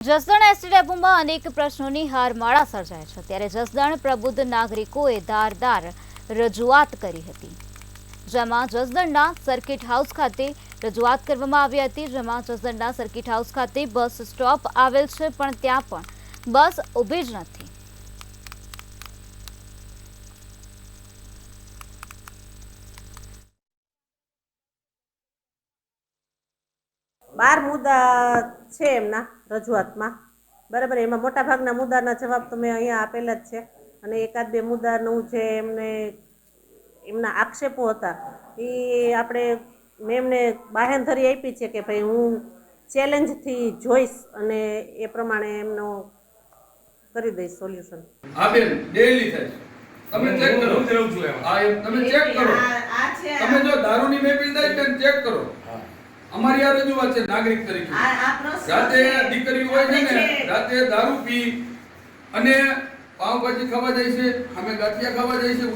Jasdan ST ડેપોમાં અનેક પ્રશ્નોની હારમાળા સર્જાય છે, ત્યારે જસદણ પ્રબુદ્ધ નાગરિકોએ ધારદાર રજૂઆત કરી હતી, જેમાં જસદણના સર્કિટ હાઉસ ખાતે રજૂઆત કરવામાં આવી હતી, જેમાં જસદણના સર્કિટ હાઉસ ખાતે બસ સ્ટોપ આવેલ છે, પણ ત્યાં પણ બસ ઊભી જ નથી. बार मुद्दा છે એમના રજૂઆતમાં બરાબર. એમાં મોટા ભાગના મુદ્દાના જવાબ તો મેં અહીંયા આપેલા જ છે, અને એકાદ બે મુદ્દાનું જે એમના આક્ષેપો હતા એ મેં એમને બાહેંધરી આપી છે કે ભાઈ હું ચેલેન્જથી જોઈશ અને એ પ્રમાણે એમનો કરી દઈશ સોલ્યુશન. હા બેન, ડેલી થાય. તમે ચેક કરો. તમે ચેક કરો. તમે જો દારૂની મેપિંગ થાય બેન ચેક કરો. અમારી આ રજૂઆત છે નાગરિક તરીકે. રાતે દીકરી હોય છે ને, રાતે દારૂ પી અને પાવભાજી ખાવા જાય છે, અમે ગાંઠિયા ખાવા જાય છે.